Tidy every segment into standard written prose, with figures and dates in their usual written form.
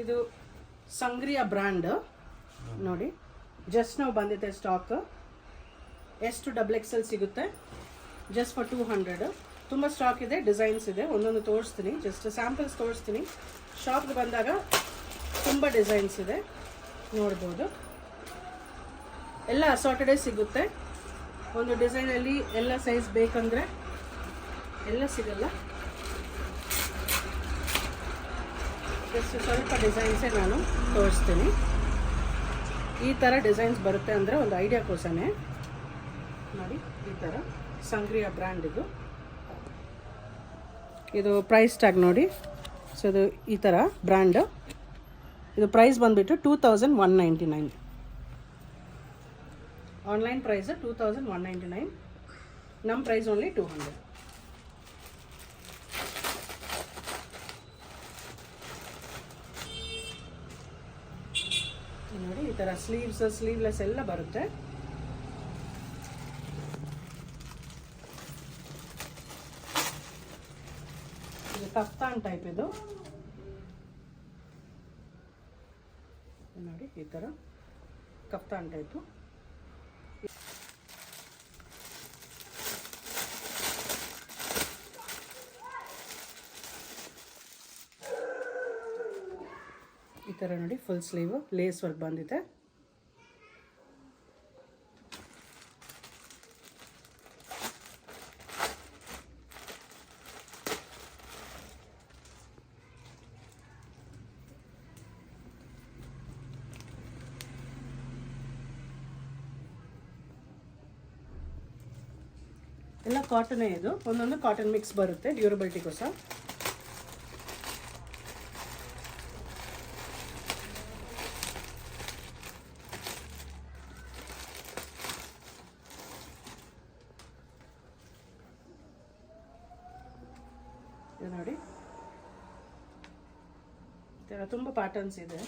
ಇದು ಸಂಗ್ರಿಯಾ ಬ್ರ್ಯಾಂಡ್ ನೋಡಿ, ಜಸ್ಟ್ ನಾವು ಬಂದಿದೆ ಸ್ಟಾಕ್. ಎಷ್ಟು XXL ಸಿಗುತ್ತೆ ಜಸ್ಟ್ ಫಾರ್ 200. ತುಂಬ ಸ್ಟಾಕ್ ಇದೆ, ಡಿಸೈನ್ಸ್ ಇದೆ, ಒಂದೊಂದು ತೋರಿಸ್ತೀನಿ, ಜಸ್ಟ್ ಸ್ಯಾಂಪಲ್ಸ್ ತೋರಿಸ್ತೀನಿ. ಶಾಪ್ಗೆ ಬಂದಾಗ ತುಂಬ ಡಿಸೈನ್ಸ್ ಇದೆ, ನೋಡ್ಬೋದು. ಎಲ್ಲ ಅಸಾರ್ಟೆಡೇ ಸಿಗುತ್ತೆ. ಒಂದು ಡಿಸೈನಲ್ಲಿ ಎಲ್ಲ ಸೈಜ್ ಬೇಕಂದರೆ ಎಲ್ಲ ಸಿಗಲ್ಲ. ಜಸ್ಟ್ ಸ್ವಲ್ಪ ಡಿಸೈನ್ಸೇ ನಾನು ತೋರಿಸ್ತೀನಿ. ಈ ಥರ ಡಿಸೈನ್ಸ್ ಬರುತ್ತೆ ಅಂದರೆ ಒಂದು ಐಡಿಯಾಕೋಸನೇ ನೋಡಿ. ಈ ಥರ ಸಂಗ್ರಿಯಾ ಬ್ರ್ಯಾಂಡ್ ಇದು ಪ್ರೈಸ್ ಟ್ಯಾಗ್ ನೋಡಿ. ಸೊ ಇದು ಈ ಥರ ಬ್ರ್ಯಾಂಡ್. ಇದು ಪ್ರೈಸ್ ಬಂದುಬಿಟ್ಟು 2199. Online price 2199. ನಮ್ಮ ಪ್ರೈಸ್ ಓನ್ಲಿ 200. ನೋಡಿ ಈ ಥರ ಸ್ಲೀವ್ಸ್, ಸ್ಲೀವ್ಲೆಸ್ ಎಲ್ಲ ಬರುತ್ತೆ. ಇದು ಕಫ್ತಾನ್ ಟೈಪ್. ಇದು ನೋಡಿ ಈ ಥರ ಕಫ್ತಾನ್ ಟೈಪು. ಈ ಥರ ನೋಡಿ ಫುಲ್ ಸ್ಲೀವ್ ಲೇಸ್ ವರ್ಕ್ ಬಂದಿದೆ. ಎಲ್ಲ ಕಾಟನೇ. ಇದು ಒಂದೊಂದು ಕಾಟನ್ ಮಿಕ್ಸ್ ಬರುತ್ತೆ ಡ್ಯೂರಬಿಲಿಟಿಗೋಸ್ಕರ. ನೋಡಿ ಈ ಥರ ತುಂಬ ಪ್ಯಾಟರ್ನ್ಸ್ ಇದೆ.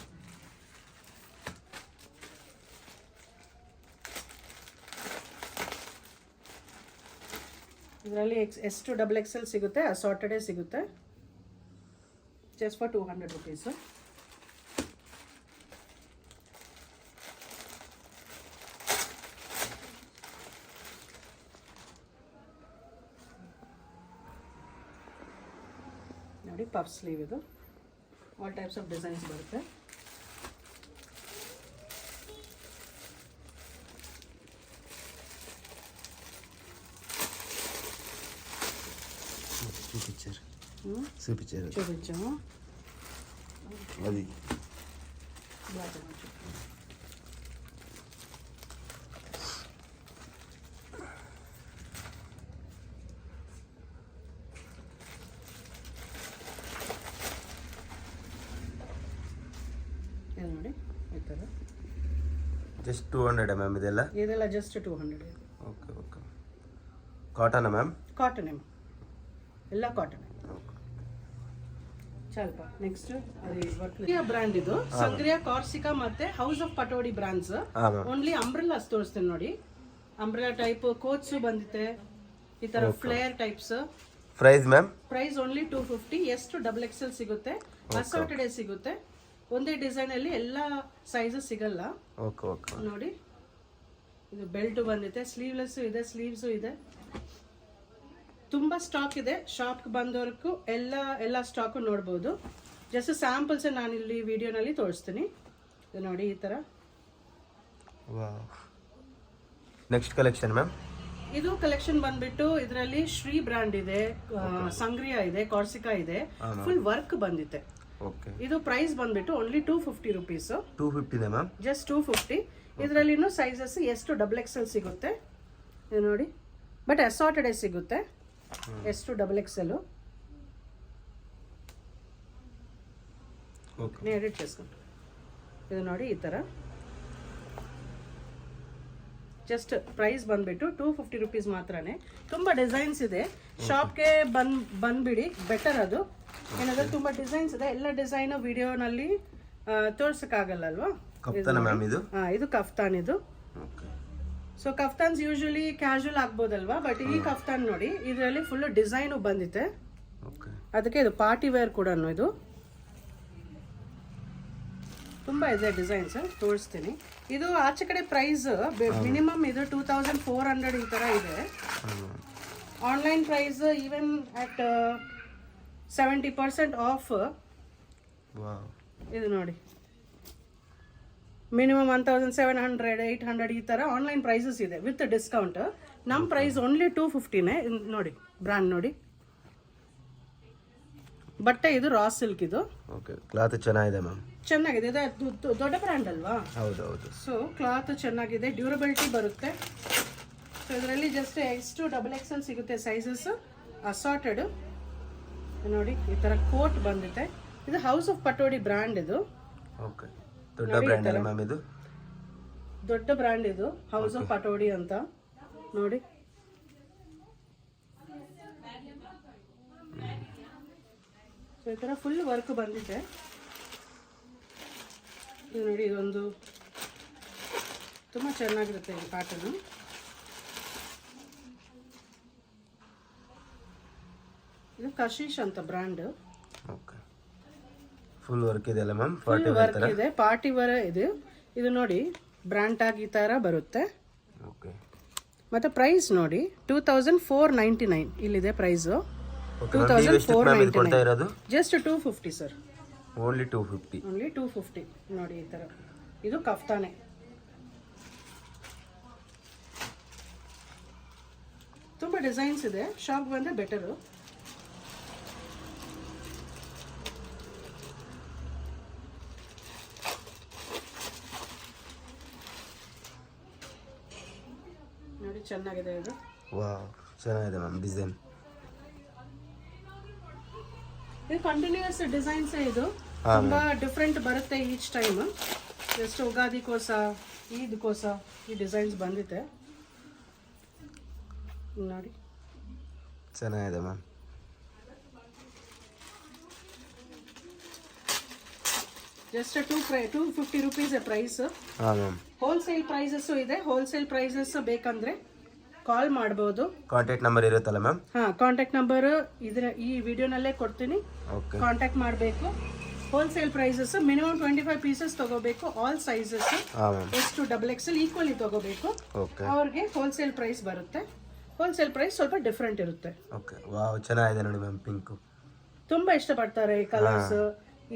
ಇದರಲ್ಲಿ ಎಷ್ಟು XXL ಸಿಗುತ್ತೆ, ಅಸಾರ್ಟೆಡೇ ಸಿಗುತ್ತೆ, ಜಸ್ಟ್ ಫಾರ್ 200 ರುಪೀಸು. ನೋಡಿ ಪಫ್ ಸ್ಲೀವ್. ಇದು ಆಲ್ ಟೈಪ್ಸ್ ಆಫ್ ಡಿಸೈನ್ಸ್ ಬರುತ್ತೆ. చూపించారు చూపించాము. అది ನೋಡಿ ಈ ಥರ ಜಸ್ಟ್ 200 ಮ್ಯಾಮ್. ಇದೆಲ್ಲ just 200. Okay okay. Cotton ma'am? Cotton ಎಲ್ಲ ಕಾಟನ್. ಸ್ವಲ್ಪ ನೆಕ್ಸ್ಟ್ ಬ್ರ್ಯಾಂಡ್ ಇದು ಸಂಗ್ರಿಯಾ, ಕಾರ್ಸಿಕಾ ಮತ್ತೆ house of Pataudi brands. Only umbrellas ತೋರಿಸ್ತೇನೆ ನೋಡಿ. ಅಂಬ್ರೆಲಾ ಟೈಪ್ ಕೋಟ್ಸ್ ಬಂದಿದೆ, ಈ ತರ flare types. Price ma'am? Price only 250. ಎಷ್ಟು XXL ಸಿಗುತ್ತೆ, ಅಸಾರ್ಟೆಡೇ ಸಿಗುತ್ತೆ. ಒಂದೇ ಡಿಸೈನ್ ಅಲ್ಲಿ ಎಲ್ಲ ಸೈಜಸ್ ಸಿಗಲ್ಲ. Okay okay. ನೋಡಿ ಇದು ಬೆಲ್ಟ್ ಬಂದಿದೆ, ಸ್ಲೀವ್ಲೆಸ್ ಇದೆ, ಸ್ಲೀವ್ಸ್ ಇದೆ. ತುಂಬ ಸ್ಟಾಕ್ ಇದೆ. ಶಾಪ್ಗೆ ಬಂದವರೆಗೂ ಎಲ್ಲ ಸ್ಟಾಕು ನೋಡ್ಬೋದು. ಜಸ್ಟ್ ಸ್ಯಾಂಪಲ್ಸ್ ನಾನಿಲ್ಲಿ ವಿಡಿಯೋನಲ್ಲಿ ತೋರಿಸ್ತೀನಿ. ಇದು ನೋಡಿ ಈ ಥರ. Next collection ma'am? ಇದು ಕಲೆಕ್ಷನ್ ಬಂದ್ಬಿಟ್ಟು ಇದರಲ್ಲಿ ಶ್ರೀ ಬ್ರ್ಯಾಂಡ್ ಇದೆ, ಸಂಗ್ರಿಯಾ ಇದೆ, ಕಾರ್ಸಿಕಾ ಇದೆ. ಫುಲ್ ವರ್ಕ್ ಬಂದಿದೆ. ಇದು ಪ್ರೈಸ್ ಬಂದ್ಬಿಟ್ಟು ಓನ್ಲಿ 250 ರುಪೀಸ್. 250 ಮ್ಯಾಮ್? ಜಸ್ಟ್ 250. ಇದರಲ್ಲಿನೂ ಸೈಜಸ್ ಎಷ್ಟು XXL ಸಿಗುತ್ತೆ ಇದು ನೋಡಿ. ಬಟ್ ಅಸಾರ್ಟೆಡೇ ಸಿಗುತ್ತೆ. ಎಷ್ಟು XXL ಎಡಿಟ್ చేసుకుంటాం. ಇದು ನೋಡಿ ಈ ಥರ. ಜಸ್ಟ್ ಪ್ರೈಸ್ ಬಂದ್ಬಿಟ್ಟು 250 ರುಪೀಸ್ ಮಾತ್ರನೇ. ತುಂಬ ಡಿಸೈನ್ಸ್ ಇದೆ. ಶಾಪ್ಗೆ ಬಂದ್ಬಿಡಿ, ಬೆಟರ್ ಅದು. ಏನಾದರೂ ತುಂಬ ಡಿಸೈನ್ಸ್ ಇದೆ. ಎಲ್ಲ ಡಿಸೈನ್ ವಿಡಿಯೋನಲ್ಲಿ ತೋರ್ಸಕ್ಕಾಗಲ್ಲ ಅಲ್ವಾ. ಇದು ಕಫ್ತಾನ್. ಇದು ಸೊ ಕಫ್ತಾನ್ಸ್ ಯೂಶಲಿ ಕ್ಯಾಶುವಲ್ ಆಗ್ಬೋದಲ್ವಾ, ಬಟ್ ಈ ಕಫ್ತಾನ್ ನೋಡಿ ಇದರಲ್ಲಿ ಫುಲ್ ಡಿಸೈನು ಬಂದಿದೆ. ಅದಕ್ಕೆ ಇದು ಪಾರ್ಟಿ ವೇರ್ ಕೂಡ. ಇದು ತುಂಬ ಇದೆ ಡಿಸೈನ್ಸ್ ತೋರಿಸ್ತೀನಿ. ಇದು ಆಚೆ ಕಡೆ ಪ್ರೈಸ್ ಮಿನಿಮಮ್ ಇದು 2400 ಈ ಥರ ಇದೆ. Online price even at 70% off. Wow. ಇದು ನೋಡಿ ಮಿನಿಮಮ್ 1700 800 ಈ ಥರ ಆನ್ಲೈನ್ ಪ್ರೈಸಸ್ ಇದೆ ವಿತ್ ಡಿಸ್ಕೌಂಟ್. ನಮ್ಮ ಪ್ರೈಸ್ ಓನ್ಲಿ 250ನೇ. ನೋಡಿ ಬ್ರ್ಯಾಂಡ್ ನೋಡಿ, ಬಟ್ಟೆ ಇದು ರಾ ಸಿಲ್ಕ್. ಇದು ಓಕೆ, ಕ್ಲಾತ್ ಚೆನ್ನಾಗಿದೆ ಮ್ಯಾಮ್. ಚೆನ್ನಾಗಿದೆ, ಇದು ದೊಡ್ಡ ಬ್ರ್ಯಾಂಡ್ ಅಲ್ವಾ. ಹೌದೌದು. ಸೊ ಕ್ಲಾತ್ ಚೆನ್ನಾಗಿದೆ, ಡ್ಯೂರಬಿಲಿಟಿ ಬರುತ್ತೆ. ಸೊ ಇದರಲ್ಲಿ ಜಸ್ಟ್ ಎಷ್ಟು XXL ಸಿಗುತ್ತೆ ಸೈಜಸ್ ಅಸಾರ್ಟೆಡ್. ನೋಡಿ ಈ ಥರ ಕೋಟ್ ಬಂದಿದೆ. ಇದು ಹೌಸ್ ಆಫ್ ಪಟೋಡಿ ಬ್ರ್ಯಾಂಡ್. ಇದು ಓಕೆ, ದೊಡ್ಡ ಬ್ರ್ಯಾಂಡ್ ಅಲ್ಲ ಮ್ಯಾಮ್? ಇದು ದೊಡ್ಡ ಬ್ರ್ಯಾಂಡ್, ಇದು ಹೌಸ್ ಆಫ್ ಪಟೋಡಿ ಅಂತ. ನೋಡಿ ಸೊ ಈ ಥರ ಫುಲ್ ವರ್ಕ್ ಬಂದಿದೆ. ಇದು ನೋಡಿ, ಇದೊಂದು ತುಂಬ ಚೆನ್ನಾಗಿರುತ್ತೆ ಈ ಪ್ಯಾಟರ್ನು. ಇದು ಕಶೀಶ್ ಅಂತ ಬ್ರ್ಯಾಂಡ್. ಓಕೆ, ಫುಲ್ ವರ್ಕ್ ಇದೆ ಅಲ್ಲ ಮ್ಯಾಮ್? ಫುಲ್ ವರ್ಕ್ ಇದೆ, ಪಾರ್ಟಿ ವರ್ ಇದೆ. ಇದು ನೋಡಿ ಬ್ರ್ಯಾಂಡ್ ಟ್ಯಾಗ್ ಈ ಥರ ಬರುತ್ತೆ. ಓಕೆ, ಮತ್ತೆ ಪ್ರೈಸ್ ನೋಡಿ 2499 ಇಲ್ಲಿದೆ ಪ್ರೈಸು. ಓಕೆ ಮ್ಯಾಮ್, ನೀವು ಎಷ್ಟು ಮ್ಯಾಮ್ ಇದು ಕೊಡ್ತಾ ಇರೋದು? Just 250 sir. ಓನ್ಲಿ 250. ಓನ್ಲಿ 250. ನೋಡಿ ಈ ಥರ ಇದು ಕಫ್ತಾನೆ. ತುಂಬ ಡಿಸೈನ್ಸ್ ಇದೆ, ಶಾಪ್ ಬಂದರೆ ಬೆಟರು. ನೋಡಿ ಚೆನ್ನಾಗಿದೆ ಇದು. ವಾವ್, ಚೆನ್ನಾಗಿದೆ ಮ್ಯಾಮ್ ಡಿಸೈನ್. ಇದು ಕಂಟಿನ್ಯೂಸ್ ಡಿಸೈನ್ಸ್. ಇದು ತುಂಬಾ ಡಿಫ್ರೆಂಟ್ ಬರುತ್ತೆ ಈಚ್ ಟೈಮ್. ಜಸ್ಟ್ ಉಗಾದಿಕೋಸ ಈದ್ಕೋಸ ಈ ಡಿಸೈನ್ಸ್ ಬಂದಿದೆ. ನೋಡಿ ಚೆನ್ನಾಗಿದೆ ಮ್ಯಾಮ್. Just 250 rupees price. ಹಾಂ ಮ್ಯಾಮ್. ಹೋಲ್ಸೇಲ್ ಪ್ರೈಸಸ್ಸು ಇದೆ. ಹೋಲ್ಸೇಲ್ ಪ್ರೈಸಸ್ ಬೇಕಂದ್ರೆ ಕಾಲ್ ಮಾಡ್ಬೋದು. ಕಾಂಟ್ಯಾಕ್ಟ್ ನಂಬರ್ ಇರುತ್ತಲ್ಲ ಮ್ಯಾಮ್? ಹಾಂ, ಕಾಂಟ್ಯಾಕ್ಟ್ ನಂಬರ್ ಈ ವಿಡಿಯೋನಲ್ಲೇ ಕೊಡ್ತೀನಿ. ಓಕೆ, ಕಾಂಟ್ಯಾಕ್ಟ್ ಮಾಡಬೇಕು. ಹೋಲ್ಸೇಲ್ ಪ್ರೈಸಸ್ ಮಿನಿಮಮ್ 25 ಪೀಸಸ್ ತಗೋಬೇಕು. ಆಲ್ ಸೈಜಸ್ ಹಾಂ ಮ್ಯಾಮ್. ಎಷ್ಟು XXL ಈಕ್ವಲಿ ತಗೋಬೇಕು. ಓಕೆ, ಅವ್ರಿಗೆ ಹೋಲ್ಸೇಲ್ ಪ್ರೈಸ್ ಬರುತ್ತೆ. ಹೋಲ್ಸೇಲ್ ಪ್ರೈಸ್ ಸ್ವಲ್ಪ ಡಿಫ್ರೆಂಟ್ ಇರುತ್ತೆ. ಓಕೆ. ವಾವ್, ಚೆನ್ನಾಗಿದೆ ನೋಡಿ ಮ್ಯಾಮ್. ಪಿಂಕು ತುಂಬಾ ಇಷ್ಟಪಡ್ತಾರೆ ಈ ಕಲರ್ಸ್.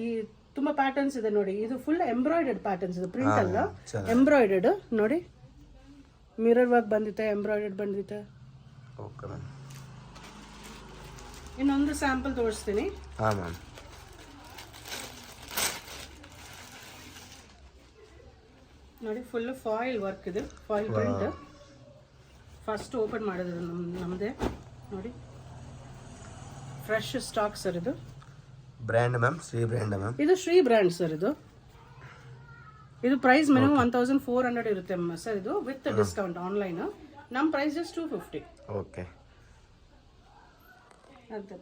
ಈ ತುಂಬಾ ಪ್ಯಾಟರ್ನ್ಸ್ ಇದೆ ನೋಡಿ. ಇದು ಫುಲ್ ಎಂಬ್ರಾಯ್ಡೆಡ್ ಪ್ಯಾಟರ್ನ್ಸ್. ಇದು ಪ್ರಿಂಟ್ ಅಲ್ಲ, ಎಂಬ್ರಾಯ್ಡೆಡ್. ನೋಡಿ ಮಿರರ್ ವರ್ಕ್ ಬಂದಿದೆ, ಎಂಬ್ರಾಯ್ಡೆಡ್ ಬಂದಿದೆ. Okay ma'am. ಇನ್ನೊಂದು ಸ್ಯಾಂಪಲ್ ತೋರಿಸ್ತೀನಿ. ಹಾಂ ಮ್ಯಾಮ್. ನೋಡಿ ಫುಲ್ ಫಾಯಿಲ್ ವರ್ಕ್ ಇದೆ, ಫಾಯಿಲ್ ಪ್ರಿಂಟ್. ಫಸ್ಟ್ ಓಪನ್ ಮಾಡೋದು ನಮ್ಮದೇ. ನೋಡಿ ಫ್ರೆಶ್ ಸ್ಟಾಕ್ ಸರ್. ಇದು brand ma'am? Shri brand ma'am? ಇದು ಶ್ರೀ ಬ್ರ್ಯಾಂಡ್ ಸರ್. ಇದು ಪ್ರೈಸ್ ಮಿನಿಮಮ್ 1400 ಇರುತ್ತೆ ಸರ್. ಇದು ವಿತ್ ಡಿಸ್ಕೌಂಟ್ ಆನ್ಲೈನ್. ನಮ್ಮ ಪ್ರೈಸ್ ಜಸ್ಟ್ 250. ಓಕೆ. ಅಂತ